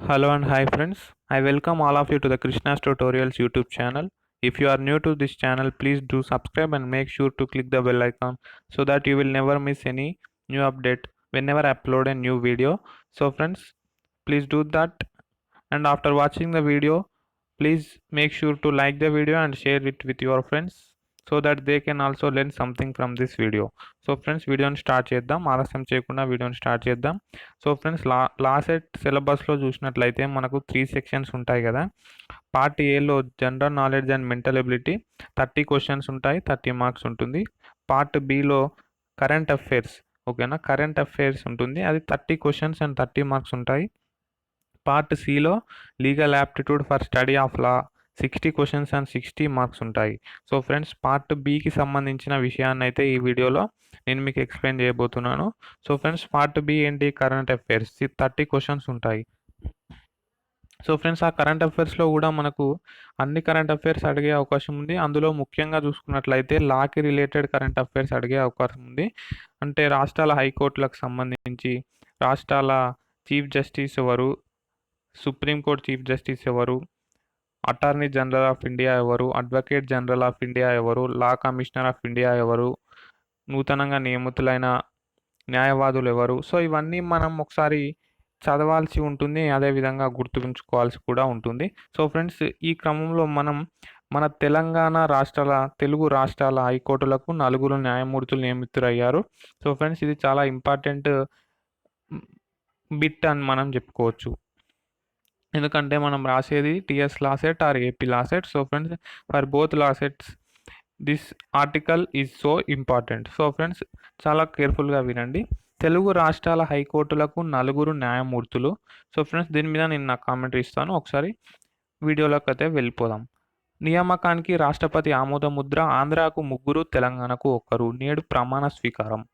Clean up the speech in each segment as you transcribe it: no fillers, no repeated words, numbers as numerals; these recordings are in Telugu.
Hello and hi friends. I welcome all of you to the Krishna's Tutorials YouTube channel. If you are new to this channel, please do subscribe and make sure to click the bell icon so that you will never miss any new update whenever I upload a new video. So friends, please do that, and after watching the video, please make sure to like the video and share it with your friends so that they can also learn something from this video. So friends, వీడియోని స్టార్ట్ చేద్దాం. ఆలస్యం చేయకుండా వీడియోని స్టార్ట్ చేద్దాం. సో ఫ్రెండ్స్, లాసెట్ సిలబస్లో చూసినట్లయితే మనకు 3 సెక్షన్స్ ఉంటాయి కదా. పార్ట్ ఏలో general knowledge and mental ability 30 questions ఉంటాయి, 30 మార్క్స్ ఉంటుంది. పార్ట్ బిలో కరెంట్ అఫైర్స్, ఓకేనా, కరెంట్ అఫైర్స్ ఉంటుంది, అది 30 క్వశ్చన్స్ అండ్ 30 మార్క్స్ ఉంటాయి. పార్ట్ సిలో legal aptitude for study of law 60 questions and 60 marks ఉంటాయి. సో ఫ్రెండ్స్, పార్ట్ బికి సంబంధించిన విషయాన్ని అయితే ఈ వీడియోలో నేను మీకు ఎక్స్ప్లెయిన్ చేయబోతున్నాను. సో ఫ్రెండ్స్, పార్ట్ బి ఏంటి? కరెంట్ అఫైర్స్ 30 క్వశ్చన్స్ ఉంటాయి. సో ఫ్రెండ్స్, ఆ కరెంట్ అఫైర్స్లో కూడా మనకు అన్ని కరెంట్ అఫైర్స్ అడిగే అవకాశం ఉంది. అందులో ముఖ్యంగా చూసుకున్నట్లయితే లాకి రిలేటెడ్ కరెంట్ అఫైర్స్ అడిగే అవకాశం ఉంది. అంటే రాష్ట్రాల హైకోర్టులకు సంబంధించి, రాష్ట్రాల చీఫ్ జస్టిస్ ఎవరు, సుప్రీంకోర్టు చీఫ్ జస్టిస్ ఎవరు, అటార్నీ జనరల్ ఆఫ్ ఇండియా ఎవరు, అడ్వకేట్ జనరల్ ఆఫ్ ఇండియా ఎవరు, లా కమిషనర్ ఆఫ్ ఇండియా ఎవరు, నూతనంగా నియమితులైన న్యాయవాదులు ఎవరు. సో ఇవన్నీ మనం ఒకసారి చదవాల్సి ఉంటుంది, అదేవిధంగా గుర్తుంచుకోవాల్సి కూడా ఉంటుంది. సో ఫ్రెండ్స్, ఈ క్రమంలో మనం మన తెలుగు రాష్ట్రాల హైకోర్టులకు 4 న్యాయమూర్తులు నియమితులయ్యారు. సో ఫ్రెండ్స్, ఇది చాలా ఇంపార్టెంట్ బిట్ అని మనం చెప్పుకోవచ్చు. ఎందుకంటే మనం రాసేది TS LAWCET or AP LAWCET. So friends, for both LAWCETs this article is so important. So friends, చాలా కేర్ఫుల్గా వినండి. తెలుగు రాష్ట్రాల హైకోర్టులకు 4 న్యాయమూర్తులు. సో ఫ్రెండ్స్, దీని మీద నేను నా కామెంటరీ ఇస్తాను. ఒకసారి వీడియోలోకి అయితే వెళ్ళిపోదాం. నియామకానికి రాష్ట్రపతి ఆమోద ముద్ర. ఆంధ్రాకు 3, తెలంగాణకు 1. నేడు ప్రమాణ స్వీకారం.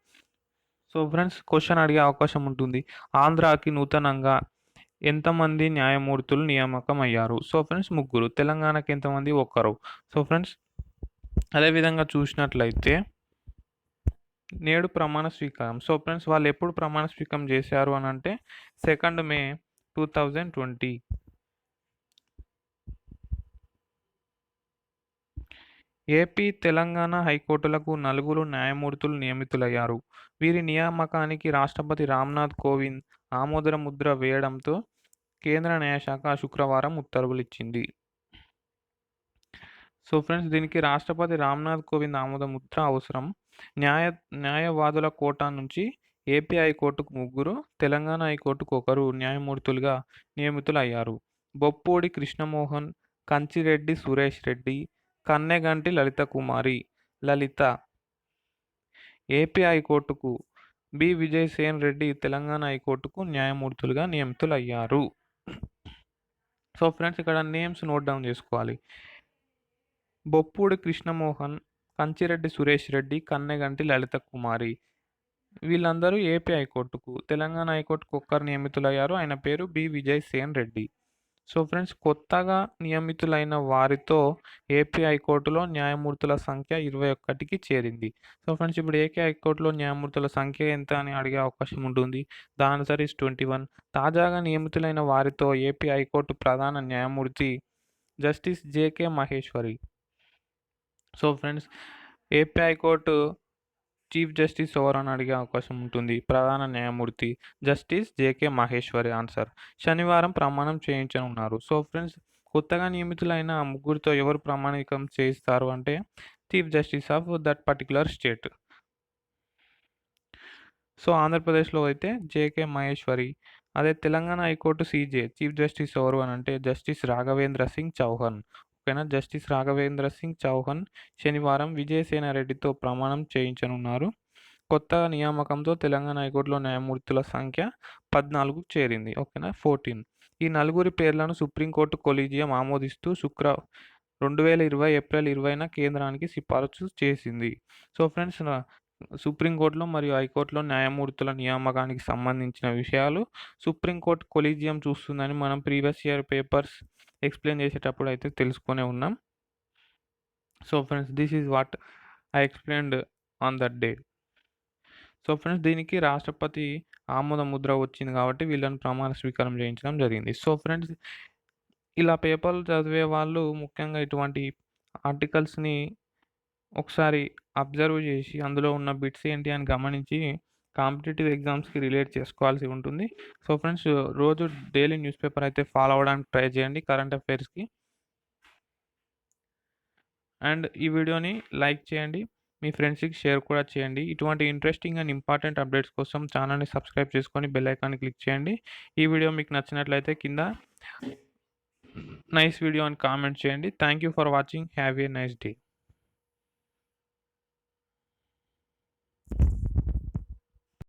సో ఫ్రెండ్స్, క్వశ్చన్ అడిగే అవకాశం ఉంటుంది. ఆంధ్రాకి నూతనంగా ఎంతమంది న్యాయమూర్తులు నియామకం అయ్యారు? So friends, 3. తెలంగాణకి ఎంతమంది? 1. సో ఫ్రెండ్స్, అదేవిధంగా చూసినట్లయితే నేడు ప్రమాణ స్వీకారం. సో ఫ్రెండ్స్, వాళ్ళు ఎప్పుడు ప్రమాణ స్వీకారం చేశారు అని అంటే 2 మే 2020. ఏపీ, తెలంగాణ హైకోర్టులకు 4 న్యాయమూర్తులు నియమితులయ్యారు. వీరి నియామకానికి రాష్ట్రపతి రామ్నాథ్ కోవింద్ ఆమోద ముద్ర వేయడంతో కేంద్ర న్యాయశాఖ శుక్రవారం ఉత్తర్వులు ఇచ్చింది. సో ఫ్రెండ్స్, దీనికి రాష్ట్రపతి రామ్నాథ్ కోవింద్ ఆమోద ముద్ర అవసరం. న్యాయవాదుల కోటా నుంచి ఏపీ హైకోర్టుకు 3, తెలంగాణ హైకోర్టుకు 1 న్యాయమూర్తులుగా నియమితులయ్యారు. బొప్పూడి కృష్ణమోహన్, కంచిరెడ్డి సురేష్ రెడ్డి, కన్నెగంటి లలిత కుమారి లలిత ఏపీ హైకోర్టుకు, బి విజయసేన్ రెడ్డి తెలంగాణ హైకోర్టుకు న్యాయమూర్తులుగా నియమితులయ్యారు. సో ఫ్రెండ్స్, ఇక్కడ నేమ్స్ నోట్ డౌన్ చేసుకోవాలి. బొప్పూడి కృష్ణమోహన్, కంచిరెడ్డి సురేష్ రెడ్డి, కన్నెగంటి లలిత కుమారి, వీళ్ళందరూ ఏపీ హైకోర్టుకు. తెలంగాణ హైకోర్టుకు 1 నియమితులయ్యారు, ఆయన పేరు B Vijayasen Reddy. So friends, కొత్తగా నియమితులైన వారితో ఏపీ హైకోర్టులో న్యాయమూర్తుల సంఖ్య 21కి చేరింది. సో ఫ్రెండ్స్, ఇప్పుడు ఏపీ హైకోర్టులో న్యాయమూర్తుల సంఖ్య ఎంత అని అడిగే అవకాశం ఉంటుంది. The answer is 21. తాజాగా నియమితులైన వారితో ఏపీ హైకోర్టు ప్రధాన న్యాయమూర్తి justice JK Maheshwari. So friends, AP high court chief justice ఎవరు అని అడిగే అవకాశం ఉంటుంది. ప్రధాన న్యాయమూర్తి జస్టిస్ జేకే మహేశ్వరి ఆన్సర్. శనివారం ప్రమాణం చేయించనున్నారు. సో ఫ్రెండ్స్, కొత్తగా నియమితులైన 3తో ఎవరు ప్రమాణికం చేయిస్తారు అంటే chief justice of that particular state. So ఆంధ్రప్రదేశ్లో అయితే జేకే మహేశ్వరి. అదే Telangana high court CJ chief justice ఎవరు అని అంటే జస్టిస్ రాఘవేంద్ర సింగ్ చౌహాన్. ఓకేనా, జస్టిస్ రాఘవేంద్ర సింగ్ చౌహాన్ శనివారం విజయసేన రెడ్డితో ప్రమాణం చేయించనున్నారు. కొత్త నియామకంతో తెలంగాణ హైకోర్టులో న్యాయమూర్తుల సంఖ్య 14కు చేరింది. ఓకేనా, 14. ఈ 4 పేర్లను సుప్రీంకోర్టు కొలీజియం ఆమోదిస్తూ 2020 ఏప్రిల్ 20న కేంద్రానికి సిఫారసు చేసింది. సో ఫ్రెండ్స్, సుప్రీంకోర్టులో మరియు హైకోర్టులో న్యాయమూర్తుల నియామకానికి సంబంధించిన విషయాలు సుప్రీంకోర్టు కొలీజియం చూస్తుందని మనం ప్రీవియస్ ఇయర్ పేపర్స్ ఎక్స్ప్లెయిన్ చేసేటప్పుడు అయితే తెలుసుకునే ఉన్నాం. So friends, this is what I explained on that day. So friends, దీనికి రాష్ట్రపతి ఆమోద ముద్ర వచ్చింది కాబట్టి వీళ్ళని ప్రమాణ స్వీకారం చేయించడం జరిగింది. సో ఫ్రెండ్స్, ఇలా పేపర్లు చదివే వాళ్ళు ముఖ్యంగా ఇటువంటి ఆర్టికల్స్‌ని ఒకసారి అబ్జర్వ్ చేసి అందులో ఉన్న బిట్స్ ఏంటి అని గమనించి కాంపిటీటివ్ ఎగ్జామ్స్‌కి రిలేట్ చేసుకోవాల్సి ఉంటుంది. సో ఫ్రెండ్స్, రోజు డైలీ న్యూస్ పేపర్ అయితే ఫాలో అవ్వడానికి ట్రై చేయండి కరెంట్ అఫైర్స్‌కి. అండ్ ఈ వీడియోని లైక్ చేయండి. మీ ఫ్రెండ్స్‌కి షేర్ కూడా చేయండి. ఇటువంటి ఇంట్రెస్టింగ్ అండ్ ఇంపార్టెంట్ అప్డేట్స్ కోసం ఛానల్‌ని సబ్స్క్రైబ్ చేసుకొని బెల్ ఐకాన్‌ని క్లిక్ చేయండి. ఈ వీడియో మీకు నచ్చినట్లయితే కింద నైస్ వీడియో అని కామెంట్ చేయండి. Thank you for watching. Have a nice day.